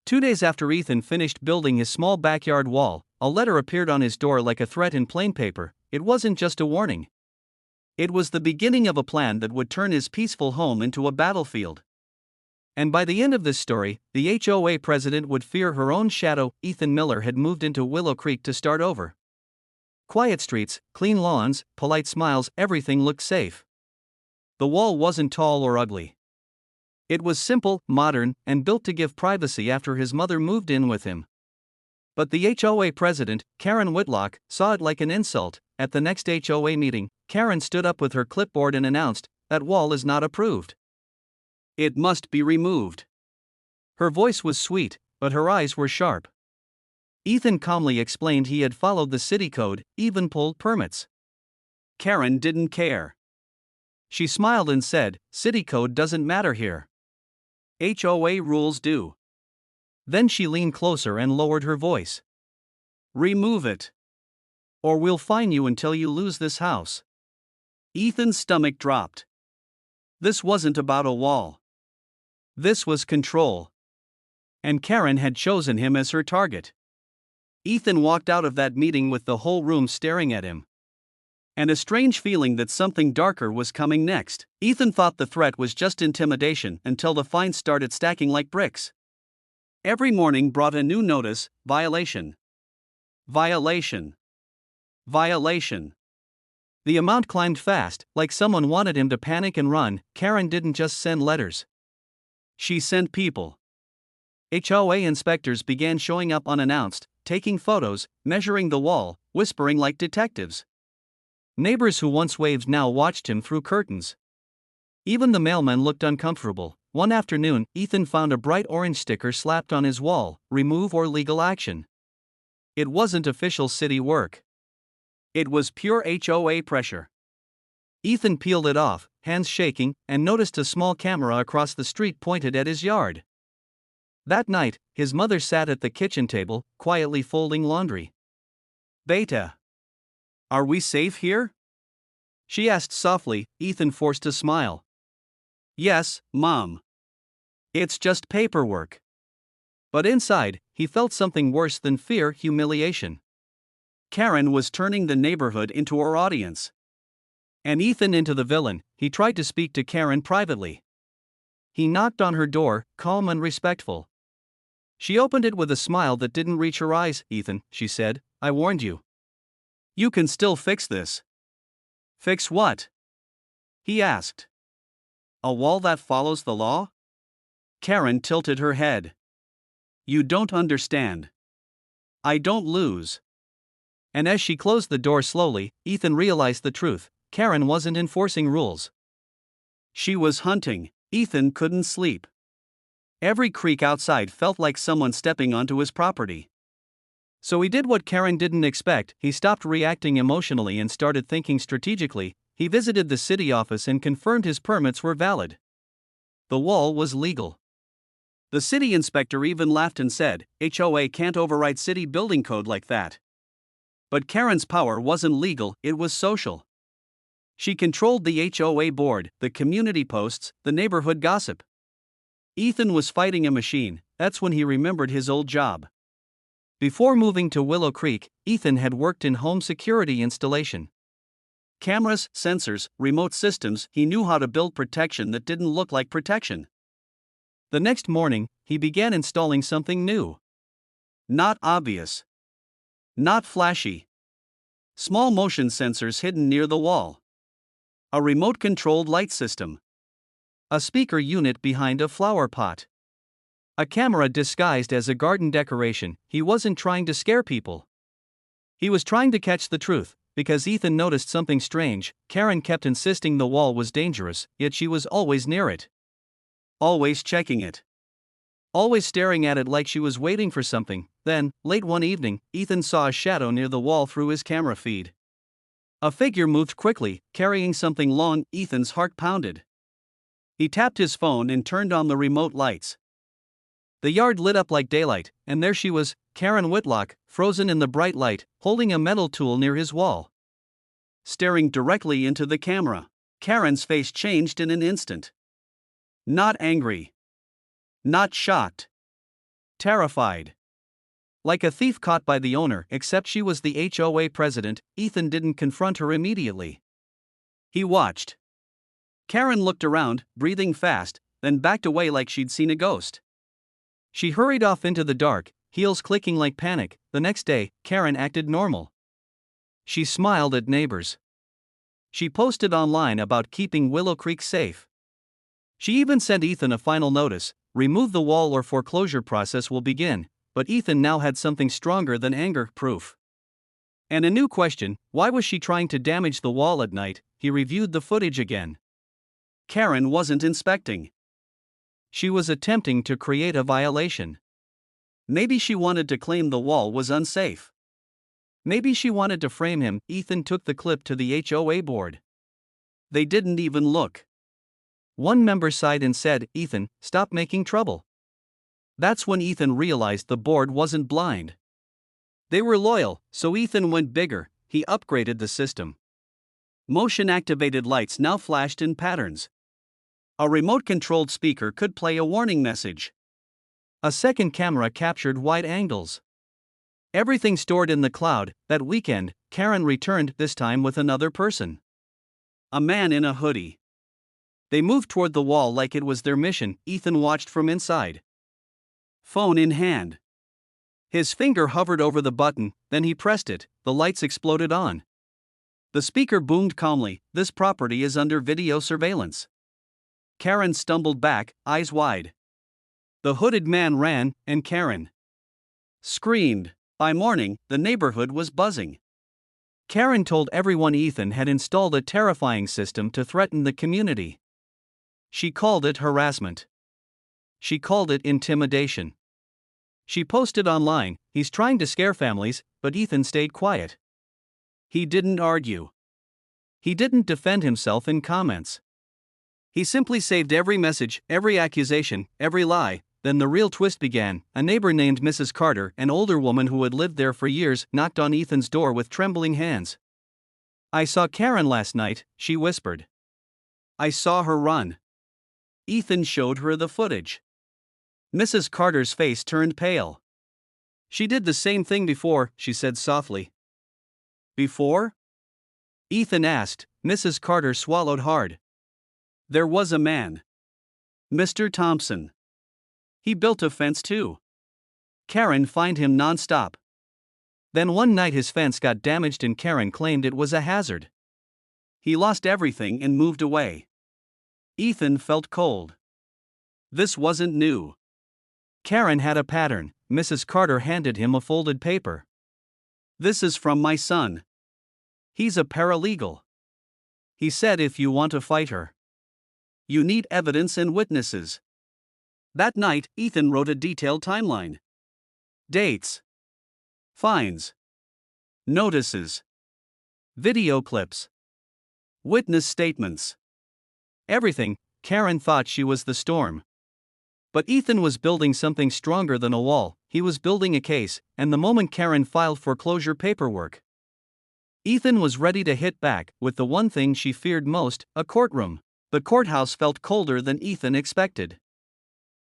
2 days after Ethan finished building his small backyard wall, a letter appeared on his door like a threat in plain paper. It wasn't just a warning. It was the beginning of a plan that would turn his peaceful home into a battlefield. And by the end of this story, the HOA president would fear her own shadow. Ethan Miller had moved into Willow Creek to start over. Quiet streets, clean lawns, polite smiles, everything looked safe. The wall wasn't tall or ugly. It was simple, modern, and built to give privacy after his mother moved in with him. But the HOA president, Karen Whitlock, saw it like an insult. At the next HOA meeting, Karen stood up with her clipboard and announced, "That wall is not approved. It must be removed." Her voice was sweet, but her eyes were sharp. Ethan calmly explained he had followed the city code, even pulled permits. Karen didn't care. She smiled and said, "City code doesn't matter here. HOA rules do." Then she leaned closer and lowered her voice. "Remove it. Or we'll fine you until you lose this house." Ethan's stomach dropped. This wasn't about a wall. This was control. And Karen had chosen him as her target. Ethan walked out of that meeting with the whole room staring at him. And a strange feeling that something darker was coming next. Ethan thought the threat was just intimidation until the fines started stacking like bricks. Every morning brought a new notice: violation. Violation. Violation. The amount climbed fast, like someone wanted him to panic and run. Karen didn't just send letters. She sent people. HOA inspectors began showing up unannounced, taking photos, measuring the wall, whispering like detectives. Neighbors who once waved now watched him through curtains. Even the mailman looked uncomfortable. One afternoon, Ethan found a bright orange sticker slapped on his wall: "Remove or legal action." It wasn't official city work. It was pure HOA pressure. Ethan peeled it off, hands shaking, and noticed a small camera across the street pointed at his yard. That night, his mother sat at the kitchen table, quietly folding laundry. "Beta, are we safe here?" she asked softly. Ethan forced a smile. "Yes, Mom. It's just paperwork." But inside, he felt something worse than fear: humiliation. Karen was turning the neighborhood into her audience. And Ethan into the villain. He tried to speak to Karen privately. He knocked on her door, calm and respectful. She opened it with a smile that didn't reach her eyes. "Ethan," she said, "I warned you. You can still fix this." "Fix what?" he asked. "A wall that follows the law?" Karen tilted her head. "You don't understand. I don't lose." And as she closed the door slowly, Ethan realized the truth. Karen wasn't enforcing rules. She was hunting. Ethan couldn't sleep. Every creak outside felt like someone stepping onto his property. So he did what Karen didn't expect. He stopped reacting emotionally and started thinking strategically. He visited the city office and confirmed his permits were valid. The wall was legal. The city inspector even laughed and said, "HOA can't override city building code like that." But Karen's power wasn't legal, it was social. She controlled the HOA board, the community posts, the neighborhood gossip. Ethan was fighting a machine. That's when he remembered his old job. Before moving to Willow Creek, Ethan had worked in home security installation. Cameras, sensors, remote systems, he knew how to build protection that didn't look like protection. The next morning, he began installing something new. Not obvious. Not flashy. Small motion sensors hidden near the wall. A remote-controlled light system. A speaker unit behind a flower pot. A camera disguised as a garden decoration. He wasn't trying to scare people. He was trying to catch the truth, because Ethan noticed something strange. Karen kept insisting the wall was dangerous, yet she was always near it. Always checking it. Always staring at it like she was waiting for something. Then, late one evening, Ethan saw a shadow near the wall through his camera feed. A figure moved quickly, carrying something long. Ethan's heart pounded. He tapped his phone and turned on the remote lights. The yard lit up like daylight, and there she was, Karen Whitlock, frozen in the bright light, holding a metal tool near his wall. Staring directly into the camera. Karen's face changed in an instant. Not angry. Not shocked. terrified. Like a thief caught by the owner, except she was the HOA president, Ethan didn't confront her immediately. He watched. Karen looked around, breathing fast, then backed away like she'd seen a ghost. She hurried off into the dark, heels clicking like panic. The next day, Karen acted normal. She smiled at neighbors. She posted online about keeping Willow Creek safe. She even sent Ethan a final notice: remove the wall or foreclosure process will begin. But Ethan now had something stronger than anger proof. And a new question: why was she trying to damage the wall at night? He reviewed the footage again. Karen wasn't inspecting. She was attempting to create a violation. Maybe she wanted to claim the wall was unsafe. Maybe she wanted to frame him. Ethan took the clip to the HOA board. They didn't even look. One member sighed and said, "Ethan, stop making trouble." That's when Ethan realized the board wasn't blind. They were loyal, so Ethan went bigger. He upgraded the system. Motion-activated lights now flashed in patterns. A remote-controlled speaker could play a warning message. A second camera captured wide angles. Everything stored in the cloud. That weekend, Karen returned, this time with another person. A man in a hoodie. They moved toward the wall like it was their mission. Ethan watched from inside. Phone in hand. His finger hovered over the button, then he pressed it. The lights exploded on. The speaker boomed calmly, "This property is under video surveillance." Karen stumbled back, eyes wide. The hooded man ran, and Karen screamed. By morning, the neighborhood was buzzing. Karen told everyone Ethan had installed a terrifying system to threaten the community. She called it harassment. She called it intimidation. She posted online, "He's trying to scare families," but Ethan stayed quiet. He didn't argue. He didn't defend himself in comments. He simply saved every message, every accusation, every lie. Then the real twist began. A neighbor named Mrs. Carter, an older woman who had lived there for years, knocked on Ethan's door with trembling hands. "I saw Karen last night," she whispered. "I saw her run." Ethan showed her the footage. Mrs. Carter's face turned pale. "She did the same thing before," she said softly. "Before?" Ethan asked. Mrs. Carter swallowed hard. "There was a man. Mr. Thompson. He built a fence too. Karen fined him non-stop. Then one night his fence got damaged and Karen claimed it was a hazard. He lost everything and moved away." Ethan felt cold. This wasn't new. Karen had a pattern. Mrs. Carter handed him a folded paper. "This is from my son. He's a paralegal. He said if you want to fight her, you need evidence and witnesses." That night, Ethan wrote a detailed timeline. Dates. Fines. Notices. Video clips. Witness statements. Everything. Karen thought she was the storm. But Ethan was building something stronger than a wall. He was building a case, and the moment Karen filed foreclosure paperwork, Ethan was ready to hit back with the one thing she feared most: a courtroom. The courthouse felt colder than Ethan expected.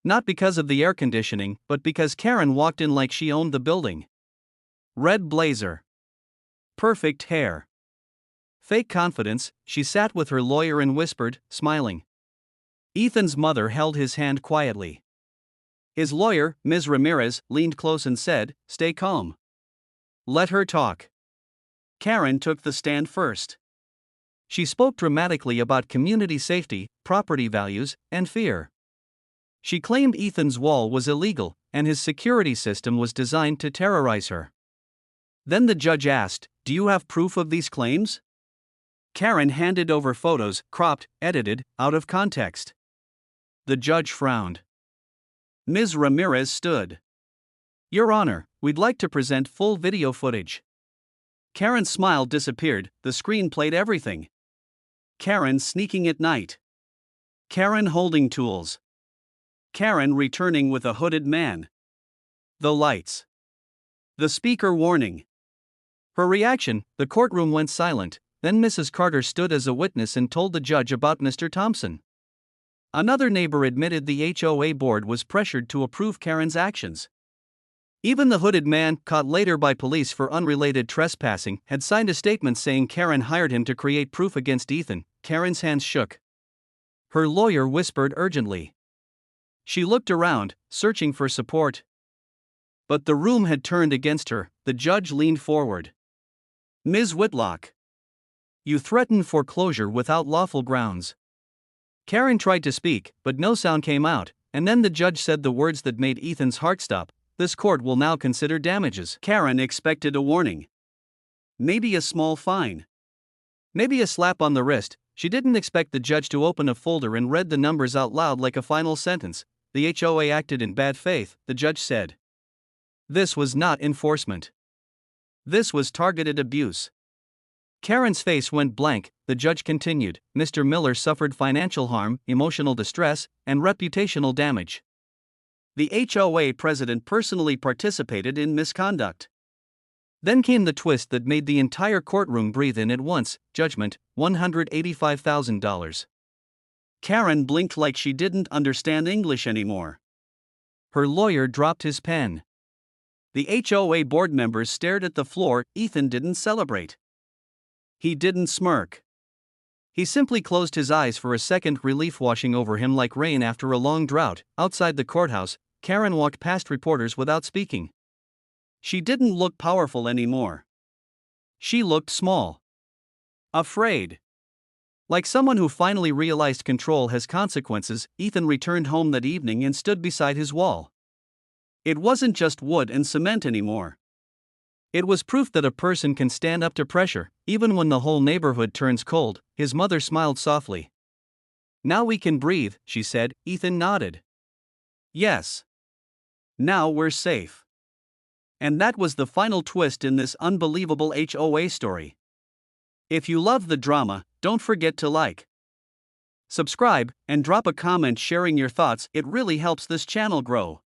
Not because of the air conditioning, but because Karen walked in like she owned the building. Red blazer. Perfect hair. Fake confidence. She sat with her lawyer and whispered, smiling. Ethan's mother held his hand quietly. His lawyer, Ms. Ramirez, leaned close and said, "Stay calm. Let her talk." Karen took the stand first. She spoke dramatically about community safety, property values, and fear. She claimed Ethan's wall was illegal, and his security system was designed to terrorize her. Then the judge asked, "Do you have proof of these claims?" Karen handed over photos, cropped, edited, out of context. The judge frowned. Ms. Ramirez stood. "Your Honor, we'd like to present full video footage." Karen's smile disappeared. The screen played everything. Karen sneaking at night. Karen holding tools. Karen returning with a hooded man. The lights. The speaker warning. Her reaction: the courtroom went silent. Then Mrs. Carter stood as a witness and told the judge about Mr. Thompson. Another neighbor admitted the HOA board was pressured to approve Karen's actions. Even the hooded man, caught later by police for unrelated trespassing, had signed a statement saying Karen hired him to create proof against Ethan. Karen's hands shook. Her lawyer whispered urgently. She looked around, searching for support. But the room had turned against her. The judge leaned forward. Ms. Whitlock, you threatened foreclosure without lawful grounds. Karen tried to speak, but no sound came out, and then the judge said the words that made Ethan's heart stop. This court will now consider damages. Karen expected a warning. Maybe a small fine. Maybe a slap on the wrist. She didn't expect the judge to open a folder and read the numbers out loud like a final sentence. The HOA acted in bad faith, the judge said. This was not enforcement. This was targeted abuse. Karen's face went blank. The judge continued. Mr. Miller suffered financial harm, emotional distress, and reputational damage. The HOA president personally participated in misconduct. Then came the twist that made the entire courtroom breathe in at once. Judgment, $185,000. Karen blinked like she didn't understand English anymore. Her lawyer dropped his pen. The HOA board members stared at the floor. Ethan didn't celebrate. He didn't smirk. He simply closed his eyes for a second, relief washing over him like rain after a long drought. Outside the courthouse, Karen walked past reporters without speaking. She didn't look powerful anymore. She looked small. Afraid. Like someone who finally realized control has consequences. Ethan returned home that evening and stood beside his wall. It wasn't just wood and cement anymore. It was proof that a person can stand up to pressure, even when the whole neighborhood turns cold. His mother smiled softly. Now we can breathe, she said. Ethan nodded. Yes. Now we're safe. And that was the final twist in this unbelievable HOA story. If you love the drama, don't forget to like, subscribe, and drop a comment sharing your thoughts. It really helps this channel grow.